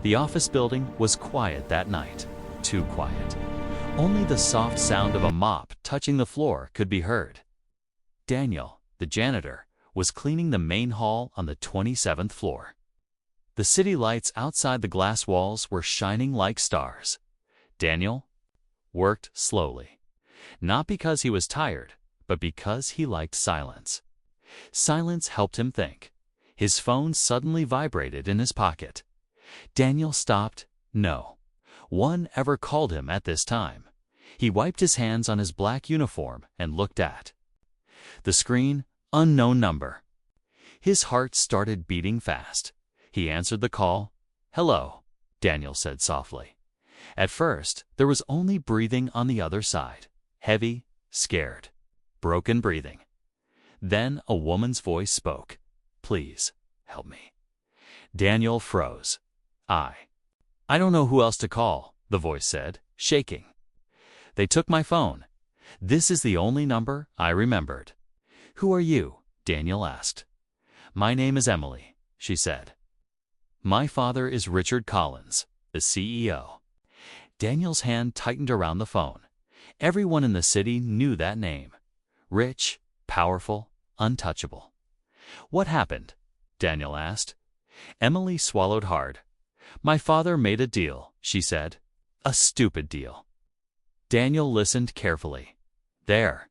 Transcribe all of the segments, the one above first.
The office building was quiet that night, too quiet. Only the soft sound of a mop touching the floor could be heard. Daniel, the janitor, was cleaning the main hall on the 27th floor. The city lights outside the glass walls were shining like stars. Daniel worked slowly, not because he was tired, but because he liked silence. Silence helped him think. His phone suddenly vibrated in his pocket. Daniel stopped. No one ever called him at this time. He wiped his hands on his black uniform and looked at the screen. Unknown number. His heart started beating fast. He answered the call. "Hello," Daniel said softly. At first, there was only breathing on the other side. Heavy, scared, broken breathing. Then a woman's voice spoke. "Please, help me." Daniel froze. I don't know who else to call," the voice said, shaking. "They took my phone. This is the only number I remembered." "Who are you?" Daniel asked. "My name is Emily," she said. "My father is Richard Collins, the CEO." Daniel's hand tightened around the phone. Everyone in the city knew that name. Rich, powerful, untouchable. "What happened?" Daniel asked. Emily swallowed hard. "My father made a deal," she said. "A stupid deal." Daniel listened carefully. "There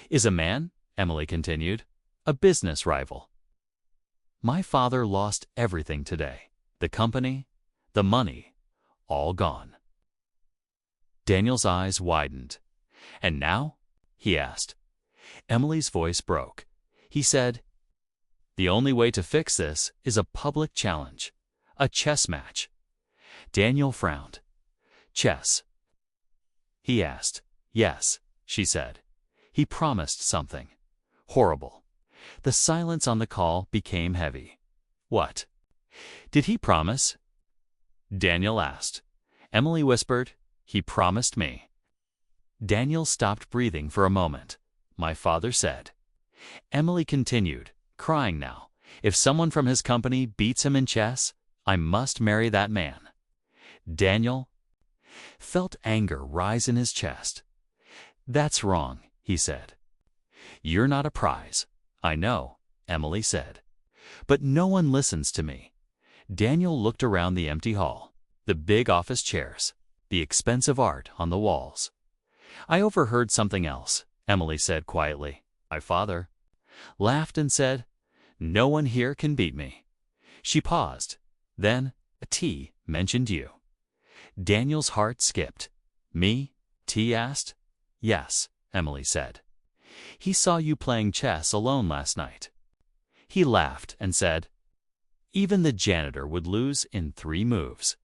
is a man," Emily continued, "a business rival. My father lost everything today. The company, the money, all gone." Daniel's eyes widened. "And now?" he asked. Emily's voice broke. He said, "The only way to fix this is a public challenge, a chess match." Daniel frowned. "Chess?" he asked. "Yes," she said. "He promised something. Horrible." The silence on the call became heavy. "What did he promise?" Daniel asked. Emily whispered, "He promised me." Daniel stopped breathing for a moment. "My father said." Emily continued, crying now, "If someone from his company beats him in chess, I must marry that man." Daniel felt anger rise in his chest. "That's wrong," he said. "You're not a prize." "I know," Emily said. "But no one listens to me." Daniel looked around the empty hall, the big office chairs, the expensive art on the walls. "I overheard something else," Emily said quietly. "My father laughed and said, 'No one here can beat me.'" She paused. Then T mentioned you. Daniel's heart skipped. "Me?" T asked. "Yes," Emily said. "He saw you playing chess alone last night." He laughed and said, "Even the janitor would lose in 3 moves."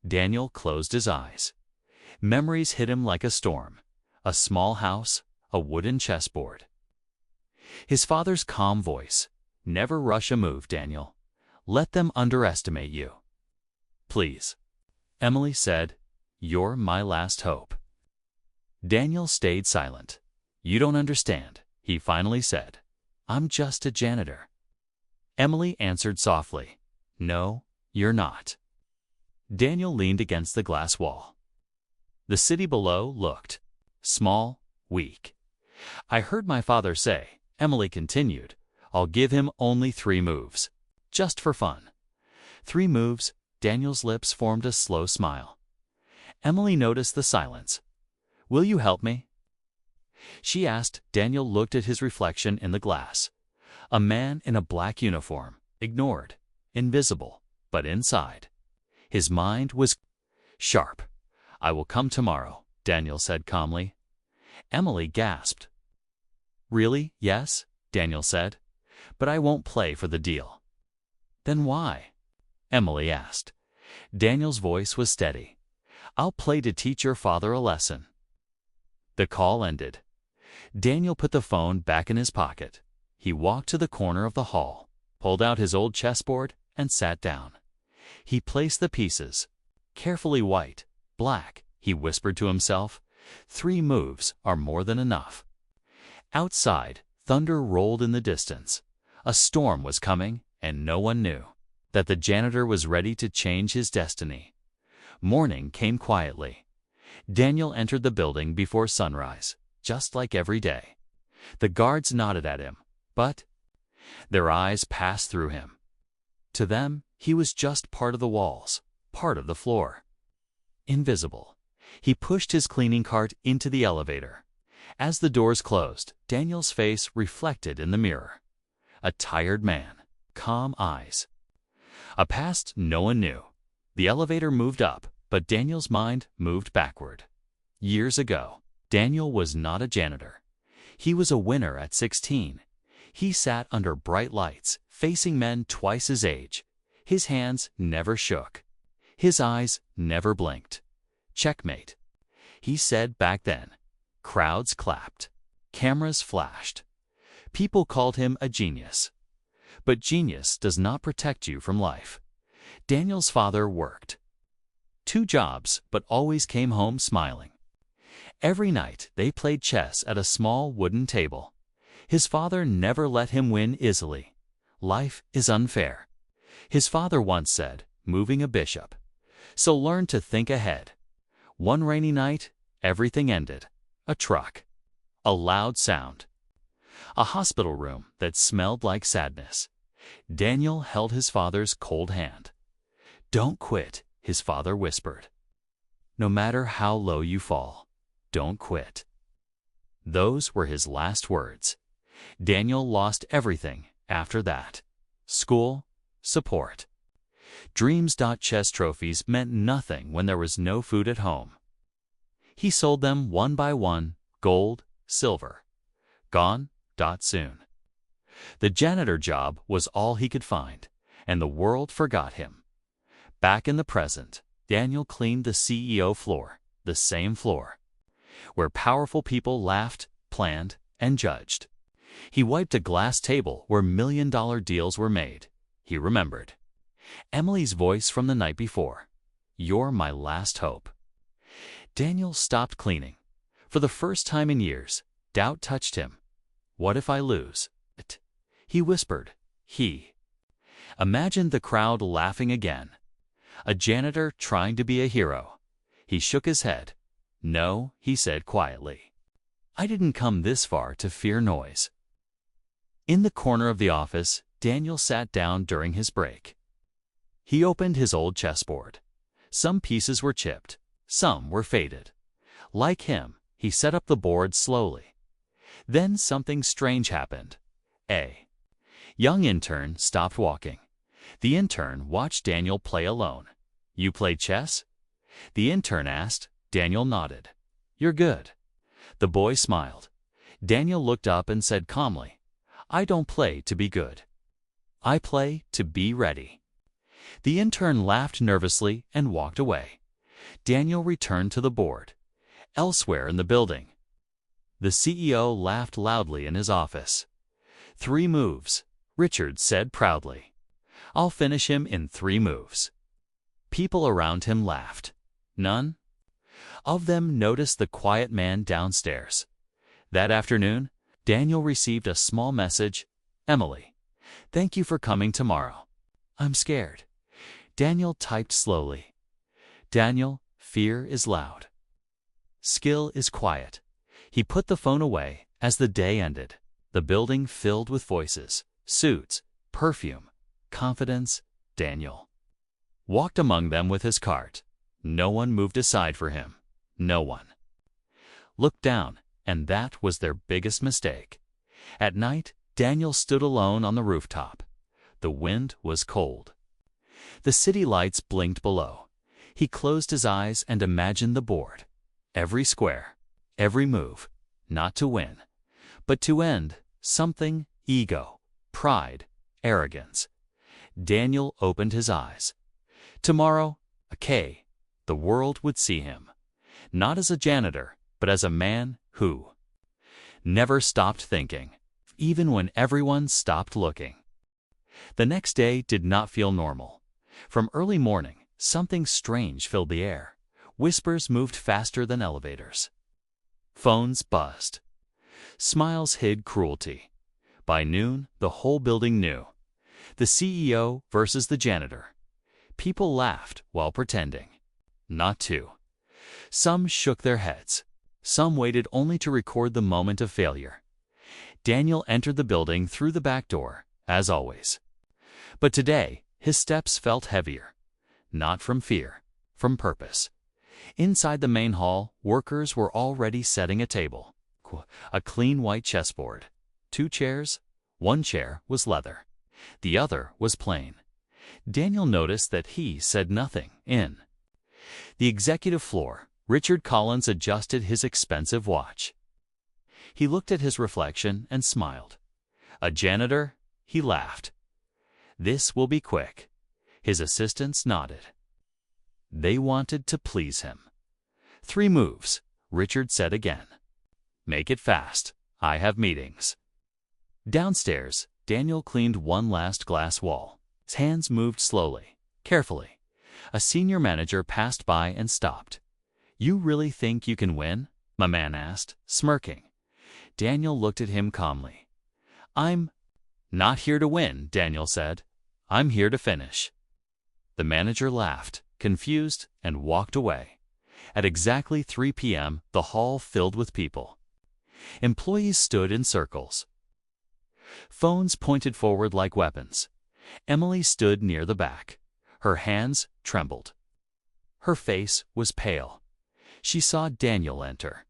Daniel closed his eyes. Memories hit him like a storm. A small house, a wooden chessboard. His father's calm voice. "Never rush a move, Daniel. Let them underestimate you." "Please," Emily said, "you're my last hope." Daniel stayed silent. "You don't understand," he finally said. "I'm just a janitor." Emily answered softly, "No, you're not." Daniel leaned against the glass wall. The city below looked small, weak. "I heard my father say," Emily continued, "I'll give him only 3 moves. Just for fun." 3 moves, Daniel's lips formed a slow smile. Emily noticed the silence. "Will you help me?" she asked. Daniel looked at his reflection in the glass. A man in a black uniform, ignored, invisible, but inside. His mind was sharp. "I will come tomorrow," Daniel said calmly. Emily gasped. "Really, yes," Daniel said, "but I won't play for the deal." "Then why?" Emily asked. Daniel's voice was steady. "I'll play to teach your father a lesson." The call ended. Daniel put the phone back in his pocket. He walked to the corner of the hall, pulled out his old chessboard, and sat down. He placed the pieces. "Carefully white, black," he whispered to himself. 3 moves are more than enough." Outside, thunder rolled in the distance. A storm was coming, and no one knew. that the janitor was ready to change his destiny. Morning came quietly. Daniel entered the building before sunrise, just like every day. The guards nodded at him, but their eyes passed through him. To them, he was just part of the walls, part of the floor. Invisible. He pushed his cleaning cart into the elevator. As the doors closed, Daniel's face reflected in the mirror. A tired man, calm eyes. A past no one knew. The elevator moved up, but Daniel's mind moved backward. Years ago, Daniel was not a janitor. He was a winner at 16. He sat under bright lights, facing men twice his age. His hands never shook. His eyes never blinked. Checkmate, he said back then. Crowds clapped. Cameras flashed. People called him a genius. But genius does not protect you from life. Daniel's father worked 2 jobs, but always came home smiling. Every night they played chess at a small wooden table. His father never let him win easily. Life is unfair. His father once said, moving a bishop. So learn to think ahead. One rainy night, everything ended. A truck. A loud sound. A hospital room that smelled like sadness. Daniel held his father's cold hand. Don't quit, his father whispered. No matter how low you fall, don't quit. Those were his last words. Daniel lost everything after that. School, support. Dreams. Chess trophies meant nothing when there was no food at home. He sold them one by one, gold, silver. Gone. Soon. The janitor job was all he could find, and the world forgot him. Back in the present, Daniel cleaned the CEO floor, the same floor, where powerful people laughed, planned, and judged. He wiped a glass table where million-dollar deals were made. He remembered Emily's voice from the night before. You're my last hope. Daniel stopped cleaning. For the first time in years, doubt touched him. What if I lose it? He whispered. He imagined the crowd laughing again. A janitor trying to be a hero. He shook his head. No, he said quietly. I didn't come this far to fear noise. In the corner of the office, Daniel sat down during his break. He opened his old chessboard. Some pieces were chipped, some were faded. Like him, he set up the board slowly. Then something strange happened. A young intern stopped walking. The intern watched Daniel play alone. You play chess? The intern asked. Daniel nodded. You're good. The boy smiled. Daniel looked up and said calmly, I don't play to be good. I play to be ready. The intern laughed nervously and walked away. Daniel returned to the board. Elsewhere in the building, the CEO laughed loudly in his office. 3 moves, Richard said proudly. I'll finish him in 3 moves. People around him laughed. None of them noticed the quiet man downstairs. That afternoon, Daniel received a small message. Emily, thank you for coming tomorrow. I'm scared. Daniel typed slowly. Daniel, fear is loud. Skill is quiet. He put the phone away as the day ended. The building filled with voices, suits, perfume, confidence. Daniel walked among them with his cart. No one moved aside for him. No one looked down, and that was their biggest mistake. At night, Daniel stood alone on the rooftop. The wind was cold. The city lights blinked below. He closed his eyes and imagined the board. Every square, every move, not to win, but to end something. Ego, pride, arrogance. Daniel opened his eyes. Tomorrow, the world would see him, not as a janitor, but as a man who never stopped thinking, even when everyone stopped looking. The next day did not feel normal. From early morning, something strange filled the air. Whispers moved faster than elevators. Phones buzzed. Smiles hid cruelty. By noon, the whole building knew. The CEO versus the janitor. People laughed while pretending not to. Some shook their heads. Some waited only to record the moment of failure. Daniel entered the building through the back door, as always. But today, his steps felt heavier. Not from fear, from purpose. Inside the main hall, workers were already setting a table. A clean white chessboard. 2 chairs. One chair was leather. The other was plain. Daniel noticed that he said nothing. In the executive floor, Richard Collins adjusted his expensive watch. He looked at his reflection and smiled. A janitor? He laughed. This will be quick. His assistants nodded. They wanted to please him. 3 moves, Richard said again. Make it fast. I have meetings. Downstairs, Daniel cleaned one last glass wall. His hands moved slowly, carefully. A senior manager passed by and stopped. You really think you can win? My man asked, smirking. Daniel looked at him calmly. I'm not here to win, Daniel said. I'm here to finish. The manager laughed, confused, and walked away. At exactly 3 p.m., the hall filled with people. Employees stood in circles. Phones pointed forward like weapons. Emily stood near the back. Her hands trembled. Her face was pale. She saw Daniel enter.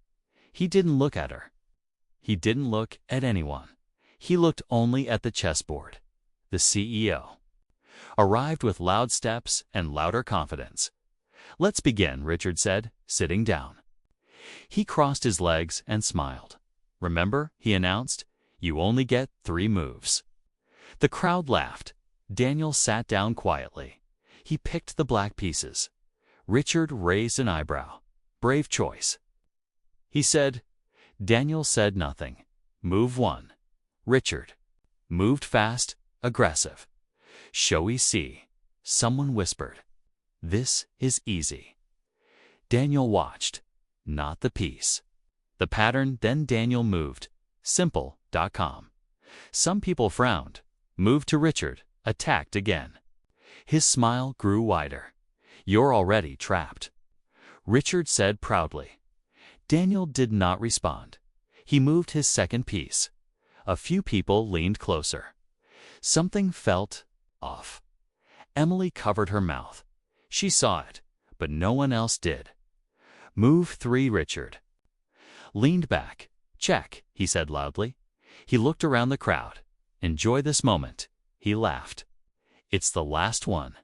He didn't look at her. He didn't look at anyone. He looked only at the chessboard. The CEO arrived with loud steps and louder confidence. Let's begin, Richard said, sitting down. He crossed his legs and smiled. Remember, he announced, you only get 3 moves. The crowd laughed. Daniel sat down quietly. He picked the black pieces. Richard raised an eyebrow. Brave choice. He said. Daniel said nothing. Move 1. Richard moved fast, aggressive. Showy C. Someone whispered. This is easy. Daniel watched. Not the piece. The pattern, then Daniel moved. Simple.com. Some people frowned. Moved to Richard. Attacked again. His smile grew wider. You're already trapped. Richard said proudly. Daniel did not respond. He moved his second piece. A few people leaned closer. Something felt off. Emily covered her mouth. She saw it, but no one else did. Move 3, Richard leaned back. Check, he said loudly. He looked around the crowd. Enjoy this moment. He laughed. It's the last one.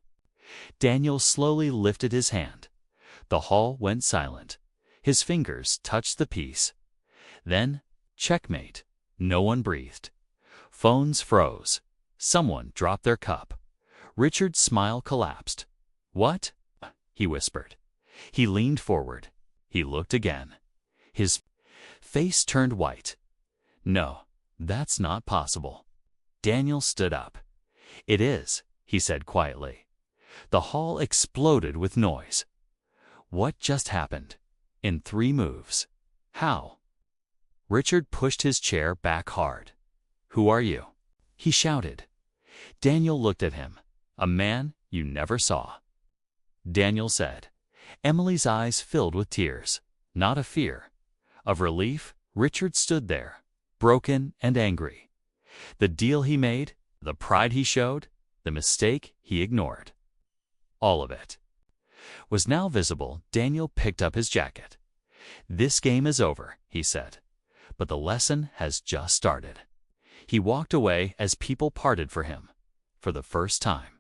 Daniel slowly lifted his hand. The hall went silent. His fingers touched the piece. Then, checkmate. No one breathed. Phones froze. Someone dropped their cup. Richard's smile collapsed. What? He whispered. He leaned forward. He looked again. His face turned white. No, that's not possible. Daniel stood up. It is, he said quietly. The hall exploded with noise. What just happened? In 3 moves. How? Richard pushed his chair back hard. Who are you? He shouted. Daniel looked at him. A man you never saw. Daniel said. Emily's eyes filled with tears. Not of fear. Of relief, Richard stood there, broken and angry. The deal he made, the pride he showed, the mistake he ignored. All of it was now visible. Daniel picked up his jacket. This game is over, he said, but the lesson has just started. He walked away as people parted for him, for the first time.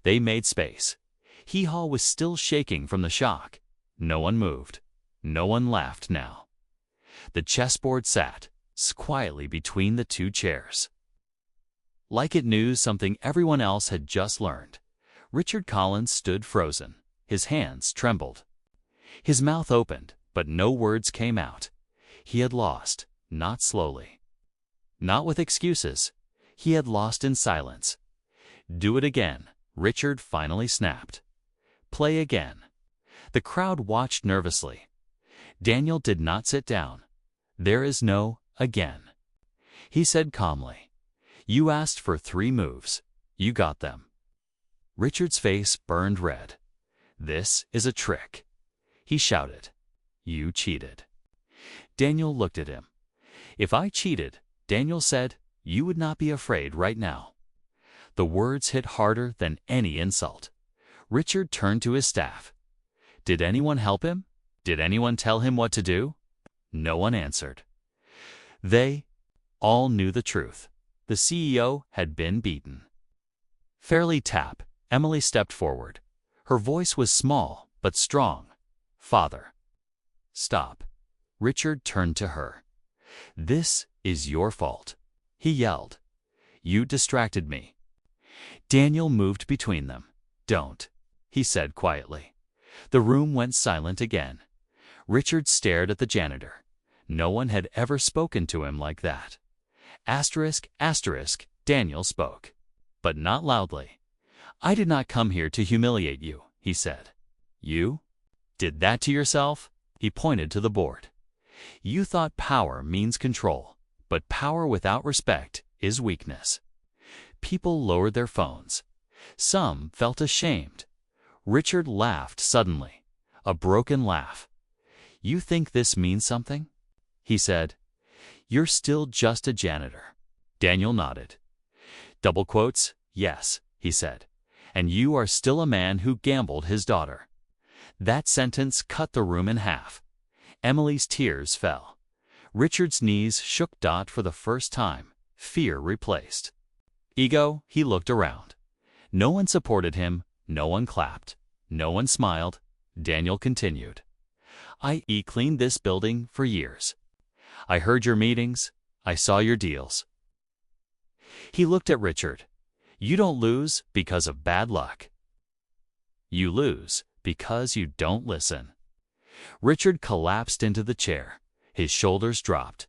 They made space. Hee-haw was still shaking from the shock. No one moved. No one laughed now. The chessboard sat quietly between the 2 chairs. Like it knew something everyone else had just learned. Richard Collins stood frozen. His hands trembled. His mouth opened, but no words came out. He had lost, not slowly. Not with excuses. He had lost in silence. Do it again, Richard finally snapped. Play again. The crowd watched nervously. Daniel did not sit down. There is no again. He said calmly. You asked for 3 moves. You got them. Richard's face burned red. This is a trick. He shouted. You cheated. Daniel looked at him. If I cheated, Daniel said, you would not be afraid right now. The words hit harder than any insult. Richard turned to his staff. Did anyone help him? Did anyone tell him what to do? No one answered. They all knew the truth. The CEO had been beaten. Fairly tap, Emily stepped forward. Her voice was small but strong. Father. Stop. Richard turned to her. This is your fault. He yelled. You distracted me. Daniel moved between them. Don't, he said quietly. The room went silent again. Richard stared at the janitor. No one had ever spoken to him like that. Asterisk, asterisk, Daniel spoke. But not loudly. I did not come here to humiliate you, he said. You did that to yourself? He pointed to the board. You thought power means control, but power without respect is weakness. People lowered their phones. Some felt ashamed. Richard laughed suddenly, a broken laugh. You think this means something? He said. You're still just a janitor. Daniel nodded. Double quotes, yes, he said. And you are still a man who gambled his daughter. That sentence cut the room in half. Emily's tears fell. Richard's knees shook. For the first time, fear replaced ego. He looked around. No one supported him, no one clapped, no one smiled. Daniel continued. I cleaned this building for years. I heard your meetings, I saw your deals. He looked at Richard. You don't lose because of bad luck. You lose because you don't listen. Richard collapsed into the chair. His shoulders dropped.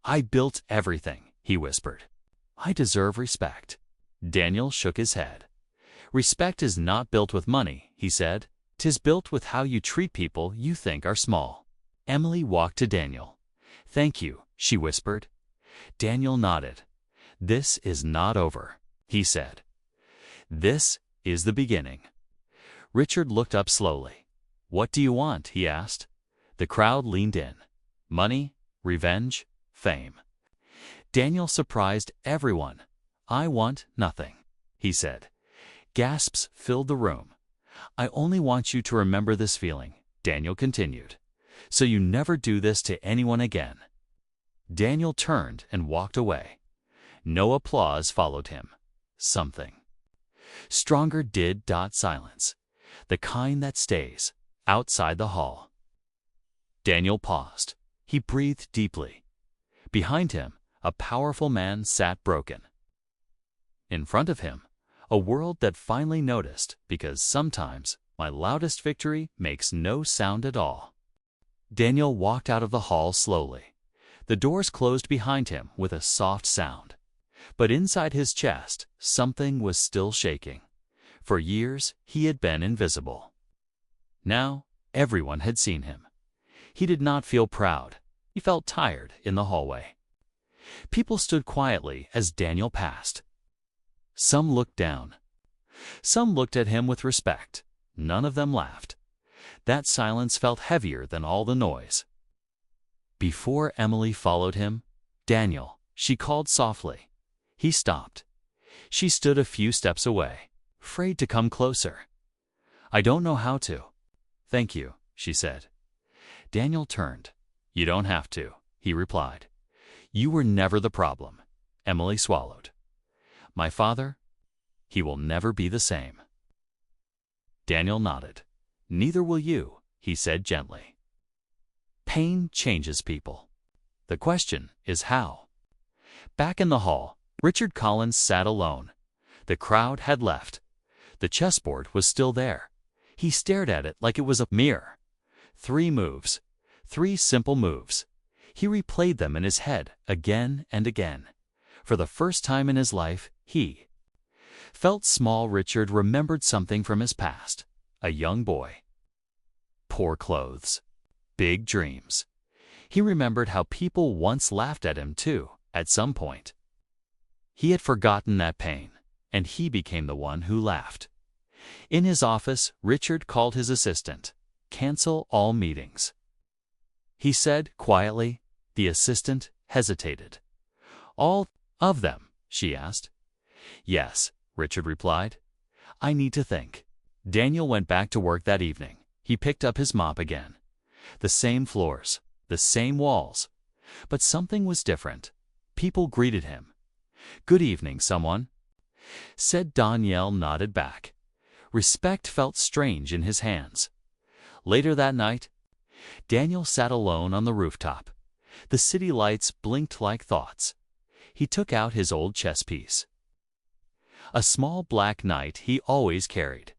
I built everything, he whispered. I deserve respect. Daniel shook his head. Respect is not built with money, he said. 'Tis built with how you treat people you think are small. Emily walked to Daniel. Thank you, she whispered. Daniel nodded. This is not over, he said. This is the beginning. Richard looked up slowly. What do you want? He asked. The crowd leaned in. Money, revenge, fame. Daniel surprised everyone. I want nothing, he said. Gasps filled the room. I only want you to remember this feeling, Daniel continued, so you never do this to anyone again. Daniel turned and walked away. No applause followed him. Something stronger did. Silence. The kind that stays outside the hall. Daniel paused. He breathed deeply. Behind him, a powerful man sat broken. In front of him, a world that finally noticed, because sometimes my loudest victory makes no sound at all. Daniel walked out of the hall slowly. The doors closed behind him with a soft sound. But inside his chest, something was still shaking. For years, he had been invisible. Now, everyone had seen him. He did not feel proud. He felt tired in the hallway. People stood quietly as Daniel passed. Some looked down. Some looked at him with respect. None of them laughed. That silence felt heavier than all the noise. Before Emily followed him, Daniel, she called softly. He stopped. She stood a few steps away, afraid to come closer. I don't know how to. Thank you, she said. Daniel turned. You don't have to, he replied. You were never the problem. Emily swallowed. My father? He will never be the same. Daniel nodded. Neither will you, he said gently. Pain changes people. The question is how. Back in the hall, Richard Collins sat alone. The crowd had left. The chessboard was still there. He stared at it like it was a mirror. 3 moves. 3 simple moves. He replayed them in his head again and again. For the first time in his life, he felt small. Richard remembered something from his past. A young boy. Poor clothes. Big dreams. He remembered how people once laughed at him too, at some point. He had forgotten that pain, and he became the one who laughed. In his office, Richard called his assistant. "Cancel all meetings," he said quietly. The assistant hesitated. "All of them?" she asked. "Yes," Richard replied. "I need to think." Daniel went back to work that evening. He picked up his mop again. The same floors, the same walls. But something was different. People greeted him. "Good evening, someone," said. Daniel nodded back. Respect felt strange in his hands. Later that night, Daniel sat alone on the rooftop. The city lights blinked like thoughts. He took out his old chess piece, a small black knight he always carried.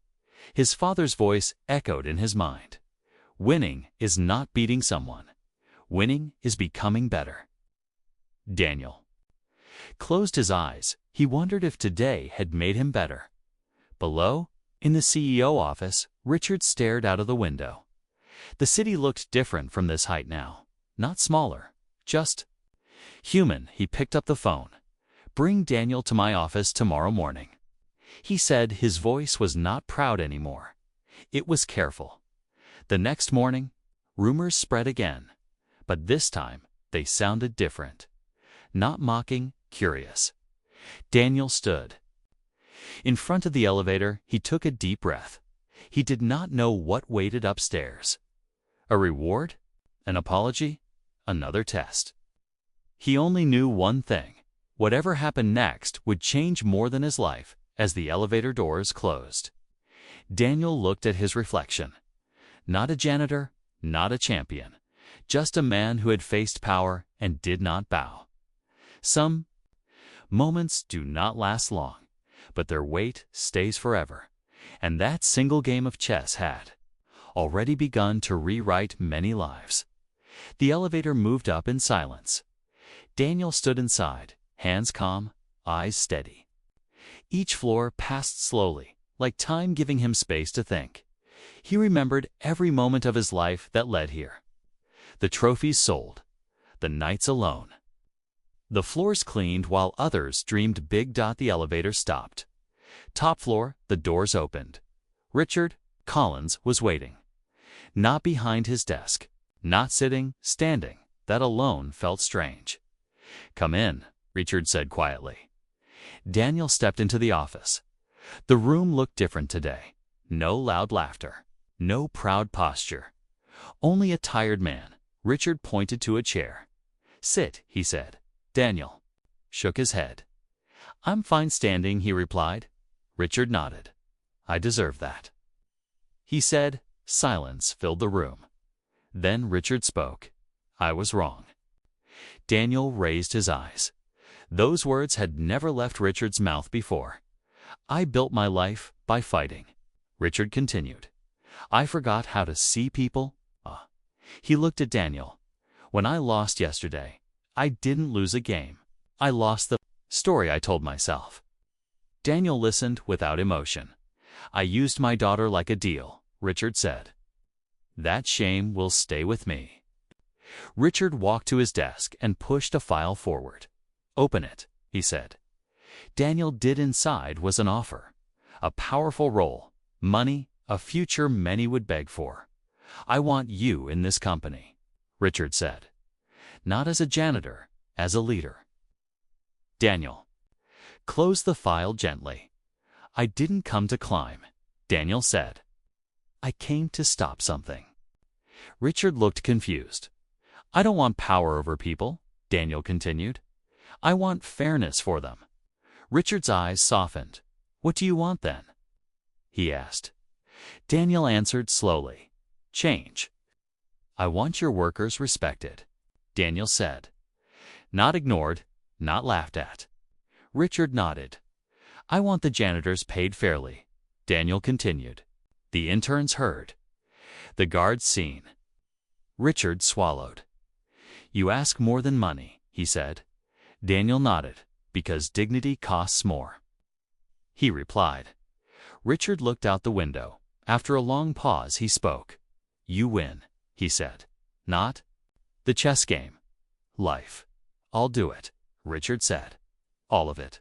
His father's voice echoed in his mind. Winning is not beating someone. Winning is becoming better. Daniel closed his eyes. He wondered if today had made him better. Below, in the CEO office, Richard stared out of the window. The city looked different from this height now. Not smaller, just human. He picked up the phone. "Bring Daniel to my office tomorrow morning," he said. His voice was not proud anymore. It was careful. The next morning, rumors spread again. But this time, they sounded different. Not mocking, curious. Daniel stood in front of the elevator. He took a deep breath. He did not know what waited upstairs. A reward? An apology? Another test? He only knew one thing. Whatever happened next would change more than his life. As the elevator doors closed, Daniel looked at his reflection. Not a janitor, not a champion. Just a man who had faced power and did not bow. Some moments do not last long, but their weight stays forever. And that single game of chess had already begun to rewrite many lives. The elevator moved up in silence. Daniel stood inside, hands calm, eyes steady. Each floor passed slowly, like time giving him space to think. He remembered every moment of his life that led here. The trophies sold, the nights alone, the floors cleaned while others dreamed big. The elevator stopped. Top floor, the doors opened. Richard Collins was waiting. Not behind his desk, not sitting, standing. That alone felt strange. "Come in," Richard said quietly. Daniel stepped into the office. The room looked different today. No loud laughter, no proud posture. Only a tired man. Richard pointed to a chair. "Sit," he said. Daniel shook his head. "I'm fine standing," he replied. Richard nodded. "I deserve that," he said. Silence filled the room. Then Richard spoke. "I was wrong." Daniel raised his eyes. Those words had never left Richard's mouth before. "I built my life by fighting," Richard continued. "I forgot how to see people." He looked at Daniel. "When I lost yesterday, I didn't lose a game. I lost the story I told myself." Daniel listened without emotion. "I used my daughter like a deal," Richard said. "That shame will stay with me." Richard walked to his desk and pushed a file forward. "Open it," he said. Daniel did. Inside was an offer. A powerful role, money, a future many would beg for. "I want you in this company," Richard said. "Not as a janitor, as a leader." Daniel closed the file gently. "I didn't come to climb," Daniel said. "I came to stop something." Richard looked confused. "I don't want power over people," Daniel continued. "I want fairness for them." Richard's eyes softened. "What do you want then?" he asked. Daniel answered slowly. "Change. I want your workers respected," Daniel said. "Not ignored, not laughed at." Richard nodded. "I want the janitors paid fairly," Daniel continued. "The interns heard. The guards seen." Richard swallowed. "You ask more than money," he said. Daniel nodded. "Because dignity costs more," he replied. Richard looked out the window. After a long pause, he spoke. "You win," he said. "Not the chess game. Life." "I'll do it," Richard said. "All of it."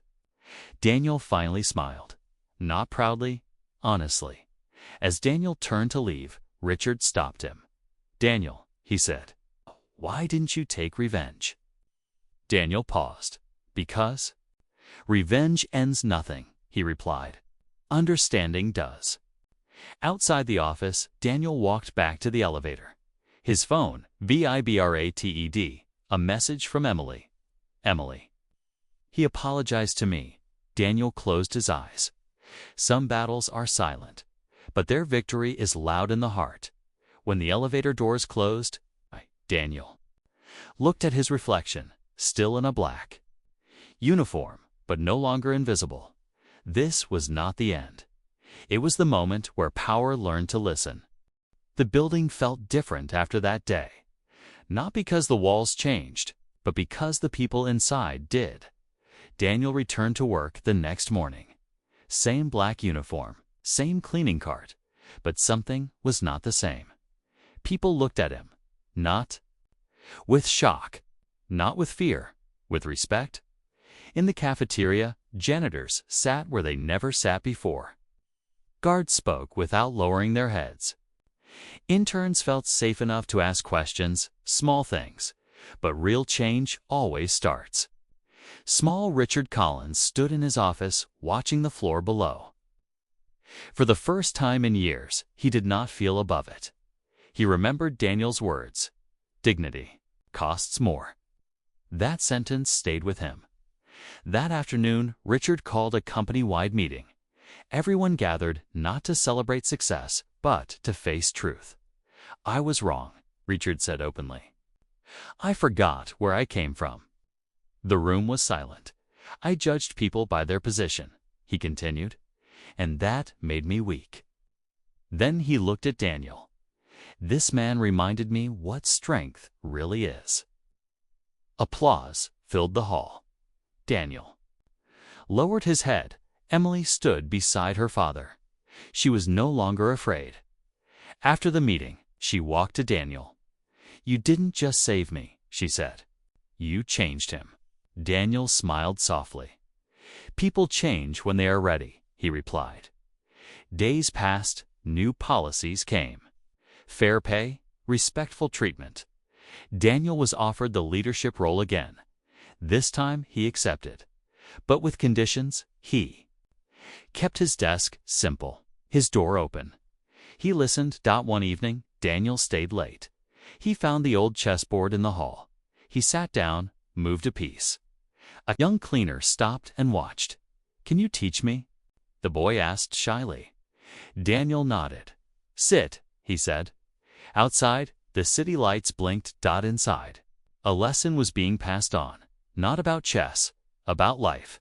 Daniel finally smiled. Not proudly, honestly. As Daniel turned to leave, Richard stopped him. "Daniel," he said, "why didn't you take revenge?" Daniel paused. "Because revenge ends nothing," he replied. "Understanding does." Outside the office, Daniel walked back to the elevator. His phone, vibrated, a message from Emily. "Emily." "He apologized to me." Daniel closed his eyes. Some battles are silent, but their victory is loud in the heart. When the elevator doors closed, Daniel looked at his reflection, still in a black uniform, but no longer invisible. This was not the end. It was the moment where power learned to listen. The building felt different after that day. Not because the walls changed, but because the people inside did. Daniel returned to work the next morning. Same black uniform, same cleaning cart, but something was not the same. People looked at him, not with shock, not with fear, with respect. In the cafeteria, janitors sat where they never sat before. Guards spoke without lowering their heads. Interns felt safe enough to ask questions, small things, but real change always starts. Small Richard Collins stood in his office watching the floor below. For the first time in years, he did not feel above it. He remembered Daniel's words, "Dignity costs more." That sentence stayed with him. That afternoon, Richard called a company-wide meeting. Everyone gathered not to celebrate success, but to face truth. "I was wrong," Richard said openly. "I forgot where I came from." The room was silent. "I judged people by their position," he continued, "and that made me weak." Then he looked at Daniel. "This man reminded me what strength really is." Applause filled the hall. Daniel lowered his head. Emily stood beside her father. She was no longer afraid. After the meeting, she walked to Daniel. "You didn't just save me," she said. "You changed him." Daniel smiled softly. "People change when they are ready," he replied. Days passed, new policies came. Fair pay, respectful treatment. Daniel was offered the leadership role again. This time he accepted. But with conditions, he kept his desk simple, his door open. He listened. One evening, Daniel stayed late. He found the old chessboard in the hall. He sat down, moved a piece. A young cleaner stopped and watched. "Can you teach me?" the boy asked shyly. Daniel nodded. "Sit," he said. Outside, the city lights blinked. Inside, a lesson was being passed on, not about chess, about life.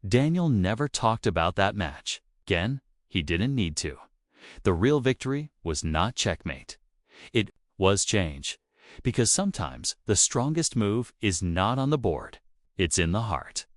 Daniel never talked about that match. Again, he didn't need to. The real victory was not checkmate. It was change. Because sometimes the strongest move is not on the board, it's in the heart.